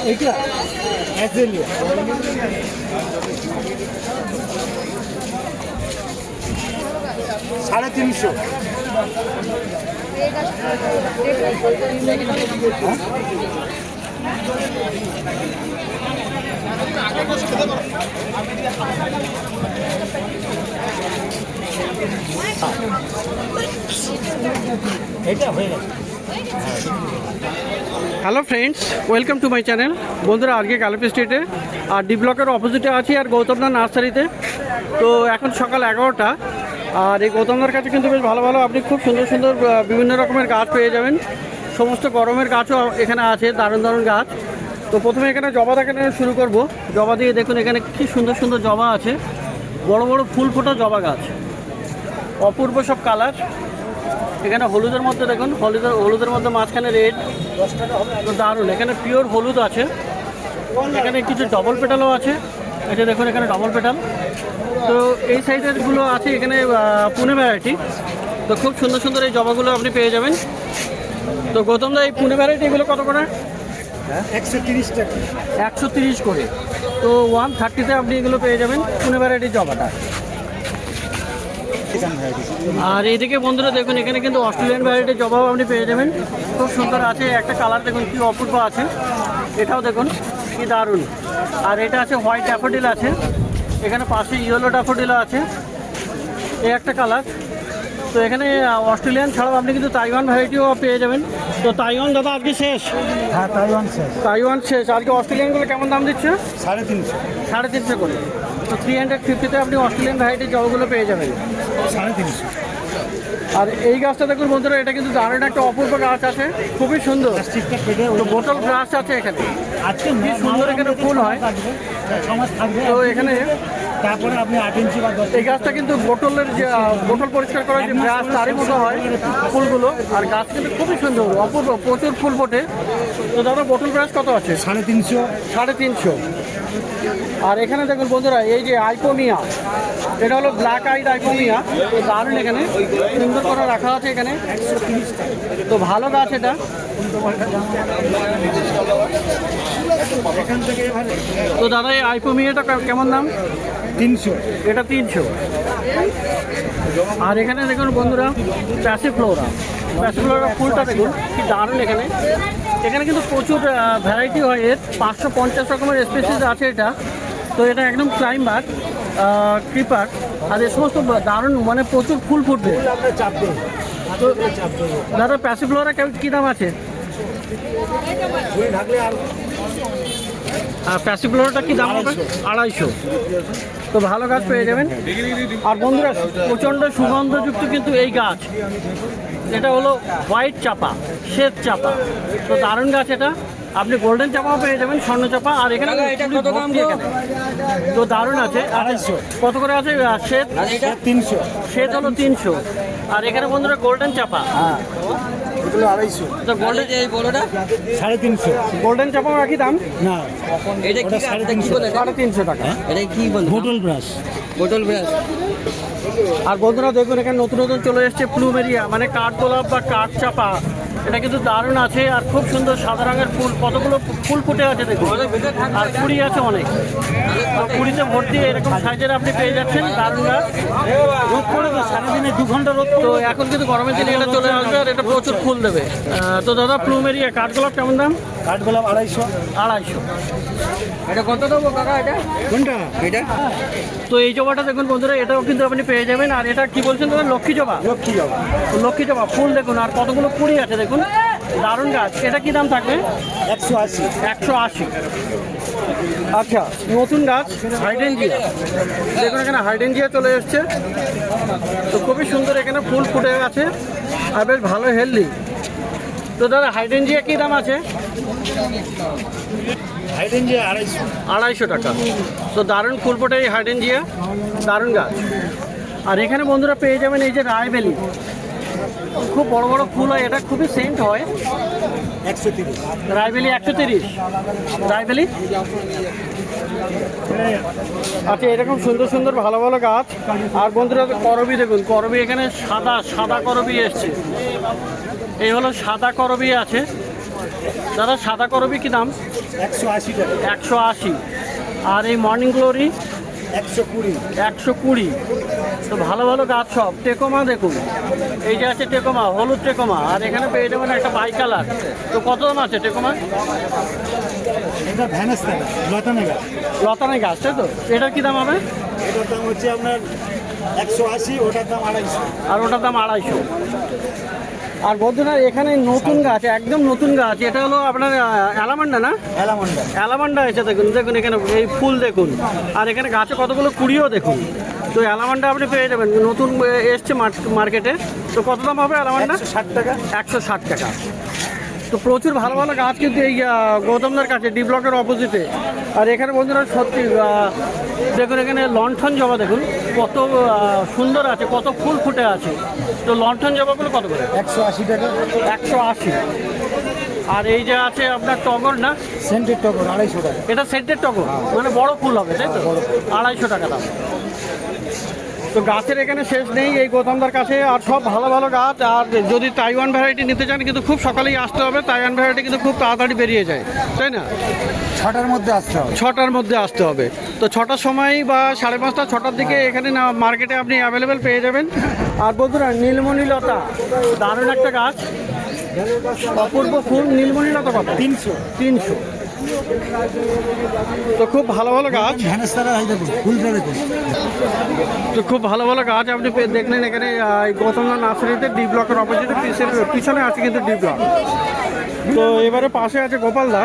এইটা 350। Hello friends, welcome to my channel. বন্ধুরা, আজকে গালেপি স্ট্রিটে আর ডি ব্লকের অপোজিটে আছি আর গৌতমদা নার্সারিতে। তো এখন সকাল 11টা, আর এই গৌতমদার কাছে কিন্তু বেশ ভালো ভালো আপনি খুব সুন্দর সুন্দর বিভিন্ন রকমের গাছ পেয়ে যাবেন। সমস্ত গরমের গাছও এখানে আছে, দারুণ দারুণ গাছ। তো প্রথমে এখানে জবা থেকে শুরু করব। জবা দিয়ে দেখুন এখানে কি সুন্দর সুন্দর জবা আছে, বড় বড় ফুল ফোটা জবা গাছ, অপূর্ব সব কালার। এখানে হলুদের মধ্যে দেখুন, হলুদের মধ্যে মাঝখানে রেড, তো দারুণ। এখানে পিওর হলুদ আছে, এখানে কিছু ডবল পেটালও আছে। এটা দেখুন এখানে ডবল পেটাল। তো এই সাইজেরগুলো আছে এখানে পুনে ভ্যারাইটি। তো খুব সুন্দর সুন্দর এই জবাগুলো আপনি পেয়ে যাবেন। তো গৌতমদা, এই পুনে ভ্যারাইটি এগুলো কত করে? 130 টাকা। 130 করে। তো 130-তে আপনি এগুলো পেয়ে যাবেন পুনে ভ্যারাইটির জবাটা। আর এইদিকে বন্ধুরা দেখুন এখানে কিন্তু অস্ট্রেলিয়ান ভ্যারাইটির জবাও আপনি পেয়ে যাবেন। খুব সুন্দর আছে, একটা কালার দেখুন কি অপূর্ব আছে, এটাও দেখুন কি দারুণ। আর এটা আছে হোয়াইট ড্যাফোডিল আছে, এখানে পাশে ইয়েলো ড্যাফোডিল আছে, এই একটা কালার। তো এখানে অস্ট্রেলিয়ান ছাড়াও আপনি কিন্তু তাইওয়ান ভ্যারাইটিও পেয়ে যাবেন। তো তাইওয়ান দাদা আজকে শেষ? হ্যাঁ, তাইওয়ান শেষ। আজকে অস্ট্রেলিয়ানগুলো কেমন দাম দিচ্ছে? 350। 350 করে। তো 350-তে আপনি অস্ট্রেলিয়ান ভ্যারাইটির জবাগুলো পেয়ে যাবেন 350। আর এই গাছটা দেখুন বন্ধুরা, এটা কিন্তু দারুণ একটা অপূর্ব গাছ আছে, খুবই সুন্দর। তো বোতল ব্রাশ আছে এখানে, কি সুন্দর এখানে ফুল হয়। তো এখানে তারপরে আপনি 8 ইঞ্চি বা 10। এই গাছটা কিন্তু বোতলের যে বোতল পরিষ্কার করার যে ব্রাশ তারই মতো হয় ফুলগুলো। আর গাছ কিন্তু খুবই সুন্দর, অপূর্ব, প্রচুর ফুল ফোটে। তো দাদা, বোতল ব্রাশ কত আছে? 350। 350। আর এখানে দেখুন বন্ধুরা, এই যে আইপোমিয়া, এটা হলো ব্ল্যাক আইড আইপোমিয়া। তো দারুণ, এখানে সুন্দর করে রাখা আছে এখানে। তো ভালো গাছ এটা। তো দাদা, এই আইপোমিয়াটা কেমন দাম? 300। এটা 300। আর এখানে দেখুন বন্ধুরা, প্যাসিফ্লোরা ফুলটা দেখুন কি দারুণ। এখানে এখানে কিন্তু প্রচুর ভ্যারাইটি হয় এর, 550 রকমের স্পেসিস আছে এটা। তো এটা একদম ক্লাইম্বার ক্রিপার, আর এই সমস্ত দারুণ, মানে প্রচুর ফুল ফুটবে। তো দাদা, প্যাসিফ্লোরা কী দাম আছে? আর প্যাসিফ্লোরাটা কি দাম হবে? 250। তো ভালো গাছ পেয়ে যাবেন। আর বন্ধুরা, প্রচণ্ড সুগন্ধযুক্ত কিন্তু এই গাছ, এটা হলো হোয়াইট চাপা, শ্বেত চাপা। তো দারুণ গাছ এটা। আপনি গোল্ডেন চাপাও পেয়ে যাবেন, স্বর্ণ চাপা। আর এখানে তো দারুণ আছে। 250। কত করে আছে শ্বেত? 300। শ্বেত হলো 300। আর এখানে বন্ধুরা গোল্ডেন চাপা, হ্যাঁ, এগুলো 250। তো গোল্ডেন, এই বড়টা 350। গোল্ডেন চাপাও একই দাম, না, এটা কি 350 টাকা। এটা কি বলে? বোতল ব্রাশ। বোতল ব্রাশ। আর বন্ধুরা দেখুন এখানে নতুন নতুন চলে এসছে প্লুমেরিয়া, মানে কাঠ গোলাপ বা কাঠ চাপা। এটা কিন্তু দারুণ আছে আর খুব সুন্দর সাদা রঙের ফুল, কতগুলো ফুল ফুটে আছে দেখুন। আর কুড়ি আছে অনেক, কুড়িতে ভর্তি এরকম সাইজের আপনি পেয়ে যাচ্ছেন। দারুণ গাছ। রোদ পড়ে তো, সারাদিনে 2 ঘন্টা রোদ। তো এখন কিন্তু গরমের দিনে এটা চলে আসবে আর এটা প্রচুর ফুল দেবে। তো দাদা, প্লুমেরিয়া কাঠ গোলাপ কেমন দাম? কাঠগোলাপ 250। 250। এটা কত দেবো কাকা? এটা কোনটা? এটা তো এই জবাটা দেখুন বন্ধুরা, এটাও কিন্তু আপনি পেয়ে যাবেন। আর এটা কি বলছেন দাদা? লক্ষ্মী জবা। লক্ষ্মী জবা। তো লক্ষ্মী জবা ফুল দেখুন, আর কতগুলো কুড়ি আছে দেখুন, দারুণ গাছ। এটা কি দাম থাকবে? 180। 180। আচ্ছা, নতুন গাছ হাইডেনজিয়া, দেখুন এখানে হাইডেনজিয়া চলে এসছে। তো খুবই সুন্দর, এখানে ফুল ফুটে আছে আর বেশ ভালো হেলদি। তো দাদা, হাইডেনজিয়া কী দাম আছে? হাইডেনজিয়া 250। 250 টাকা। তো দারুণ ফুল ফোটে এই হাইডেনজিয়া, দারুণ গাছ। আর এখানে বন্ধুরা পেয়ে যাবেন এই যে রায়বেলি, খুব বড় বড় ফুল হয়, এটা খুবই সেন্ট হয়। 130। রায়বেলি 130। রায়বেলি আচ্ছা, এরকম সুন্দর সুন্দর ভালো ভালো গাছ। আর বন্ধুরা করবি দেখুন, করবি এখানে সাদা সাদা করবি এসছে। এই হলো সাদা করবি আছে। দাদা সাদা করবি কি দাম? 180 টাকা। 180। আর এই মর্নিং গ্লোরি 120। 120। তো ভালো ভালো গাছ সব। টেকোমা দেখুন, এই যে আছে টেকোমা, হলুদ টেকোমা। আর এখানে পেয়ে যাবেন একটা বাই কালার। তো কত দাম আছে টেকোমা? এটা ভ্যানাস টাকা, লতানে গাছ। লতানে গাছ, তাই তো? এটার কি দাম হবে? এটার দাম হচ্ছে আপনার 180, ওটার দাম 250। আর ওটার দাম 250। আর বন্ধুরা এখানে নতুন গাছ, একদম নতুন গাছ। এটা হলো আপনার অ্যালামান্ডা না? অ্যালামন্ডা। অ্যালামান্ডা এসে দেখুন, দেখুন এখানে এই ফুল দেখুন। আর এখানে গাছে কতগুলো কুড়িও দেখুন। তো অ্যালামান্ডা আপনি পেয়ে যাবেন, নতুন এসছে মার্কেটে। তো কত দাম হবে অ্যালামান্ডা? 160 টাকা। 160 টাকা। তো প্রচুর ভালো ভালো গাছ কিন্তু এই গৌতমদার কাছে, ডি ব্লকের অপোজিটে। আর এখানে বন্ধুরা সত্যি দেখুন, এখানে লণ্ঠন জবা দেখুন কত সুন্দর আছে, কত ফুল ফুটে আছে। তো লণ্ঠন জবাগুলো কত করে? 180 টাকা। 180। আর এই যে আছে আপনার টগর না? সেন্টের টগর 250 টাকা। এটা সেন্টের টগর, মানে বড় ফুল হবে, তাই তো? 250 টাকা দাম। তো গাছের এখানে শেষ নেই এই গৌতমদার কাছে। আর সব ভালো ভালো গাছ। আর যদি তাইওয়ান ভ্যারাইটি নিতে চান কিন্তু খুব সকালেই আসতে হবে। তাইওয়ান ভ্যারাইটি কিন্তু খুব তাড়াতাড়ি বেরিয়ে যায়, তাই না? 6টার মধ্যে আসতে হবে। 6টার মধ্যে আসতে হবে। তো 6টার সময় বা 5:30 6টার দিকে এখানে না মার্কেটে আপনি অ্যাভেলেবেল পেয়ে যাবেন। আর বন্ধুরা নীলমণি লতা, দারুণ একটা গাছ, অপূর্ব ফুল। নীলমণি লতা কত? 300। 300। তো খুব ভালো ভালো গাছ। ভ্যানাস টাকা, এই দেখুন ফুলটা দেখুন। তো খুব ভালো ভালো গাছ আপনি দেখলেন এখানে গৌতমদা নার্সারিতে, ডি ব্লকের অপোজিটে পিছনে আছে কিন্তু ডি ব্লক। তো এবারে পাশে আছে গোপালদা।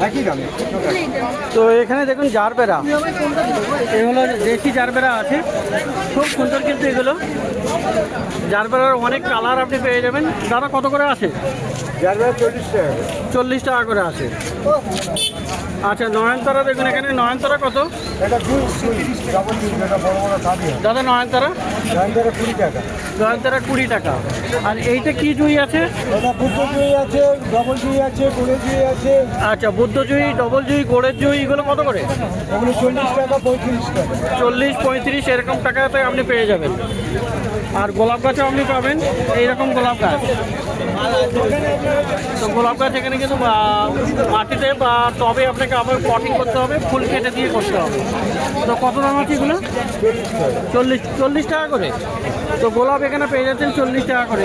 একই দামে। তো এখানে দেখুন জারবেরা, এগুলো দেশি জারবেরা আছে, খুব সুন্দর কিন্তু এগুলো। জারবেরার অনেক কালার আপনি পেয়ে যাবেন। দাদা কত করে আছে? জারবেরা 40 টাকা। 40 টাকা করে আছে। আচ্ছা, নয়নতারা দেখুন এখানে। নয়নতারা কত? এটা 20 ডাবল ডিম, এটা বড় বড় সাদি। দাদা নয়নতারা? জারবেরা 20 টাকা। নয়নতারা 20 টাকা। আর এইটা কি জুই আছে? এটা বুদ্ধ জুই আছে, ডবল জুই আছে, গোড়ে জুই আছে। আচ্ছা, বুদ্ধ জুই, ডবল জুই, গোড়ের জুই, এগুলো কত করে? ওগুলো 40 টাকা, 35 টাকা। 40, 35 এরকম টাকাতে আপনি পেয়ে যাবেন। আর গোলাপ গাছও আপনি পাবেন, এইরকম গোলাপ গাছ। তো গোলাপ গাছ এখানে কিন্তু মাটিতে বা টবে আপনাকে আবার পটিং করতে হবে, ফুল কেটে দিয়ে করতে হবে। তো কত দাম আছে এগুলো? 40 টাকা করে। তো গোলাপ এখানে পেয়ে যাচ্ছেন 40 টাকা করে।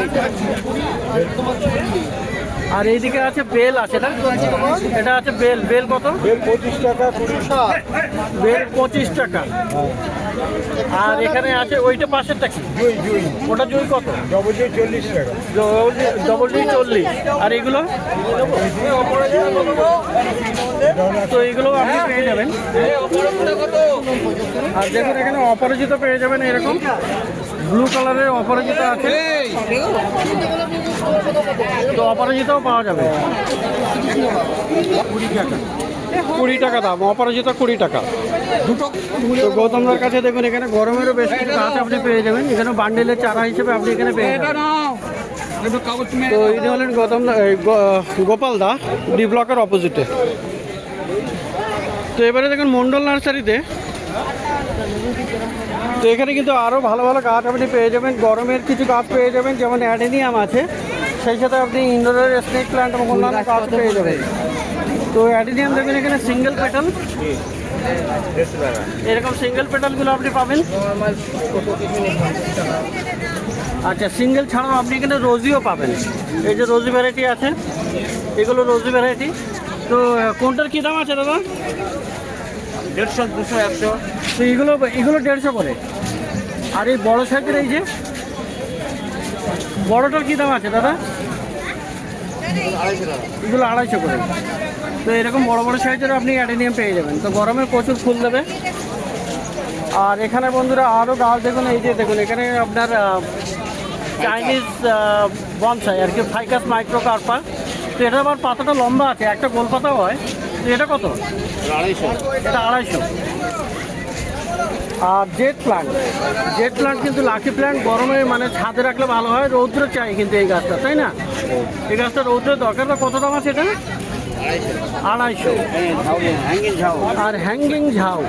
আর এইদিকে আছে বেল আছে না? এটা আছে বেল। বেল কত? বেল 25 টাকা, 20 টাকা। বেল 25 টাকা। আর এখানে আছে ওইটা পাশেরটা কি? জুই জুই। ওটা জুই কত? ডবল জুই 40 টাকা। ডবল জুই 40। আর এগুলো? তো এগুলো আপনি পেয়ে যাবেন। আর দেখুন এখানে অপরাজিত পেয়ে যাবেন, এরকম ব্লু কালারের অপরাজিত আছে। তো অপরাজিতাও পাওয়া যাবে 20 টাকা দাম। অপরাজিত 20 টাকা। তো গৌতমদার কাছে দেখুন এখানে গরমেরও বেশ কিছু গাছ আপনি পেয়ে যাবেন। এখানে বান্ডেলের চারা হিসেবে আপনি এখানে পেয়ে যাবেন। তো ইনি হলেন গোপালদা, ডি ব্লকের অপোজিটে। তো এবারে দেখুন মন্ডল নার্সারিতে। তো এখানে কিন্তু আরও ভালো ভালো গাছ আপনি পেয়ে যাবেন। গরমের কিছু গাছ পেয়ে যাবেন, যেমন অ্যাডেনিয়াম আছে, সেই সাথে আপনি ইনডোরের স্নেক প্ল্যান্ট এবং অন্যান্য গাছ পেয়ে যাবেন। তো অ্যাডেনিয়াম দেখবেন এখানে সিঙ্গেল পেটাল, এরকম সিঙ্গেল পেটালগুলো আপনি পাবেন। আচ্ছা, সিঙ্গেল ছাড়াও আপনি এখানে রোজিও পাবেন। এই যে রোজি ভ্যারাইটি আছে, এগুলো রোজি ভ্যারাইটি। তো কোনটার কী দাম আছে দাদা? 150, 200, 100। তো এগুলো 150 করে। আর এই বড় সাইজের এই যে বড়টার কী দাম আছে দাদা? এগুলো 250 করে। তো এরকম বড় বড় সাইজের আপনি অ্যাডেনিয়াম পেয়ে যাবেন। তো গরমে প্রচুর ফুল দেবে। আর এখানে বন্ধুরা আরও গাছ দেখুন, এই যে দেখুন এখানে আপনার চাইনিজ বনসাই আর কি, ফাইকাস মাইক্রোকার্পা। তো এটা আবার পাতাটা লম্বা আছে, একটা গোল পাতাও হয়। তো এটা কত? 250। এটা 250। আর জেট প্লান্ট কিন্তু লাকি প্ল্যান্ট, গরমে মানে ছাদে রাখলে ভালো হয়। রৌদ্র চাই কিন্তু এই গাছটা, তাই না? এই গাছটা রৌদ্রের দরকার। তো কত দাম আছে এটা? 250 হ্যাঙ্গিং ঝাউ আর হ্যাঙ্গিং ঝাউ।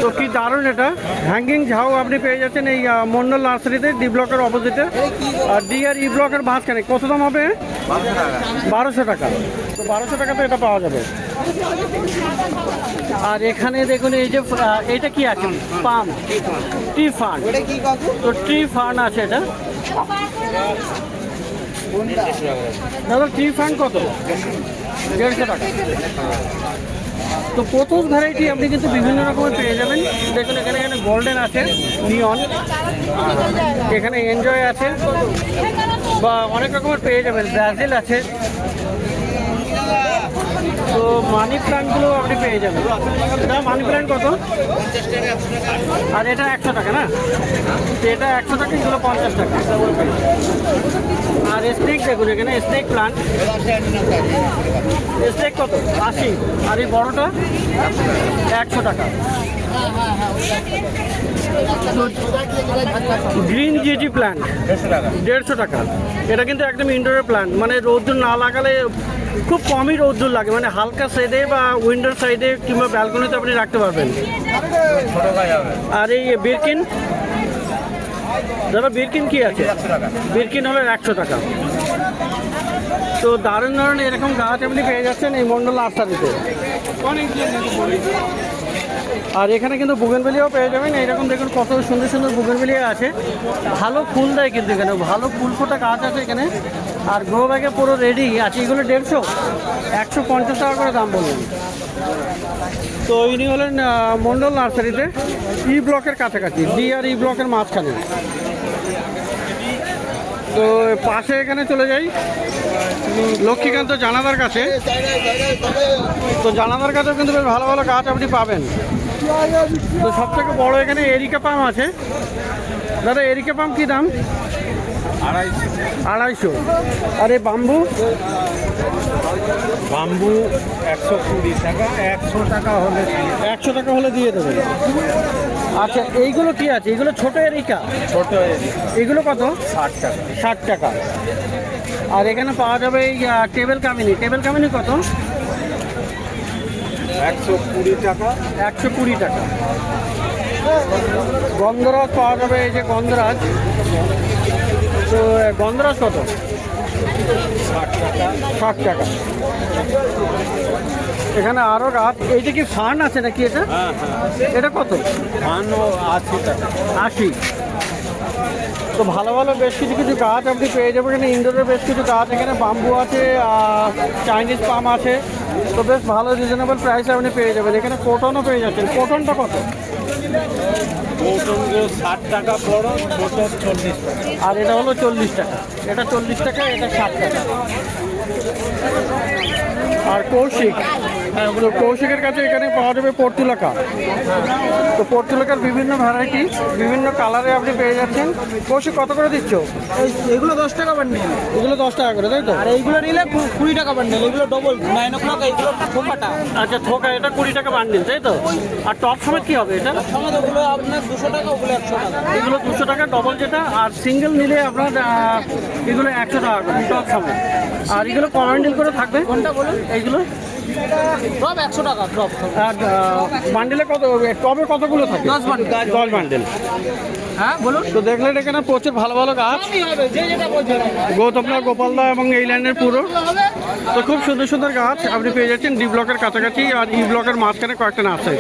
তো কি দারুণ এটা, হ্যাঙ্গিং ঝাউ আপনি পেয়ে যাচ্ছেন এই মন্ডল নার্সারিতে, ডি ব্লকের অপোজিটে। আর ডি আর ই ব্লকের মাঝখানে কত দাম হবে? 1200 টাকা। তো 1200 টাকাতে এটা পাওয়া যাবে। আর এখানে দেখুন এই যে এটা কি আছে, পাম ট্রি ফার্ন। তো ট্রি ফার্ন আছে এটা দাদা। ট্রি ফার্ন কত? 150 টাকা। তো প্রথম ভ্যারাইটি আপনি কিন্তু বিভিন্ন রকমের পেয়ে যাবেন। দেখুন এখানে এখানে গোল্ডেন আছে, নিয়ন, এখানে এনজয় আছে, বা অনেক রকমের পেয়ে যাবেন। ব্রাজিল আছে। তো মানি প্ল্যান্টগুলো আপনি পেয়ে যাবেন। এটা মানি প্ল্যান্ট কত? আর এটা 100 টাকা না? তো এটা 100 টাকা, এগুলো 50 টাকা। আর স্নেক দেখুন এখানে স্নেক প্ল্যান্ট, স্নেক কত? 80। আর এই বড়টা 100 টাকা। গ্রিন জিজি প্ল্যান্ট 150 টাকা। এটা কিন্তু একদম ইনডোরের প্ল্যান্ট, মানে রোদ্দুর না লাগালে খুব কমই রোদ্দুর লাগে, মানে হালকা সাইডে বা উইন্ডোর সাইডে কিংবা ব্যালকনিতে আপনি রাখতে পারবেন। আর এই বিরকিন দাদা, বিরকিন কি আছে? বিরকিন হলো 100 টাকা। তো দারুণ দারুণ এরকম গাছ আপনি পেয়ে যাচ্ছেন এই মন্ডল নার্সারিতে। আর এখানে কিন্তু বুগেনভেলিয়াও পেয়ে যাবেন। এইরকম দেখুন কত সুন্দর সুন্দর বুগেনভেলিয়া আছে, ভালো ফুল দেয় কিন্তু এখানে, ভালো ফুল ফোটা গাছ আছে এখানে। আর গ্রো ব্যাগে পুরো রেডি আছে। এগুলো 150, 150 টাকা করে দাম বললেন। তো ইনি হলেন মন্ডল নার্সারিতে, ই ব্লকের কাছাকাছি, ডি আর ই ব্লকের মাঝখানে। তো পাশে এখানে চলে যাই লক্ষ্মীকান্ত জানাদার কাছে। তো জানাদার কাছেও কিন্তু বেশ ভালো ভালো গাছ আপনি পাবেন। তো সবথেকে বড় এখানে এরিকা পাম আছে। দাদা এরিকা পাম কী দাম? 250। আর এই বাম্বু? বাম্বু 120 টাকা, 100 টাকা হলে 100 টাকা হলে দিয়ে দেবেন। আচ্ছা এইগুলো কি আছে? এগুলো ছোট এরিকা? ছোট এগুলো কত? 60 টাকা। 60 টাকা। আর এখানে পাওয়া যাবে এই টেবিল কামিনী। টেবিল কামিনী কত? 120 টাকা। 120 টাকা। গন্ধরাজ পাওয়া যাবে, এই যে গন্ধরাজ। তো গন্ধরাজ কত? 60 টাকা। এখানে আরও গাছ। এইটা কি ফার্ন আছে নাকি এটা? এটা কত? ফানও 80 টাকা। 80। তো ভালো ভালো বেশ কিছু কিছু গাছ আপনি পেয়ে যাবেন এখানে, ইনডোরের বেশ কিছু গাছ। এখানে বাম্বু আছে, চাইনিজ পাম আছে। তো বেশ ভালো রিজনেবল প্রাইসে আপনি পেয়ে যাবেন। এখানে কটনও পেয়ে যাচ্ছেন। কটনটা কত? কটনগুলো 60 টাকা বড়, ছোট 40 টাকা। আর এটা হলো 40 টাকা। এটা 40 টাকা, এটা 60 টাকা। আর কৌশিক, কৌশিকের কাছে এখানে পাওয়া যাবে পর্তুলাকা। তো পর্তুলাকার বিভিন্ন ভ্যারাইটি, বিভিন্ন কালারে আপনি পেয়ে যাচ্ছেন। কৌশিক কত করে দিচ্ছ? এগুলো 10 টাকা বান্ডিল। এগুলো 10 টাকা করে, তাই তো? আর এইগুলো নিলে 20 টাকা বান্ডিল। এগুলো ডবল 9 o'clock, এগুলো ঠোকাটা। আচ্ছা থোকা, এটা 20 টাকা বান্ডিল, তাই তো? আর টপ সমেত কি হবে এটা? সঙ্গে ওগুলো আপনার 200 টাকা, ওগুলো 100 টাকা। এগুলো 200 টাকা ডবল যেটা, আর সিঙ্গেল নিলে আপনার এগুলো 100 টাকা করে টপ সমেত। আর এগুলো ক বান্ডিল করে থাকবে? কোনটা বলুন? এইগুলো সব 100 টাকা ড্রপ। আর বান্ডিলে কত, টবে কতগুলো থাকে? 10 বান্ডিল। 10 বান্ডিল। হ্যাঁ বলুন। তো দেখলেন এখানে প্রচুর ভালো ভালো গাছ। কি হবে যে যেটা বলছেন? গৌতমদা, গোপালদা এবং এই লাইনের পুরো। তো খুব সুন্দর সুন্দর গাছ আপনি পেয়ে যাচ্ছেন ডি ব্লকের কাছাকাছি আর ই ব্লকের মাঝখানে কয়েকটা নার্সারি।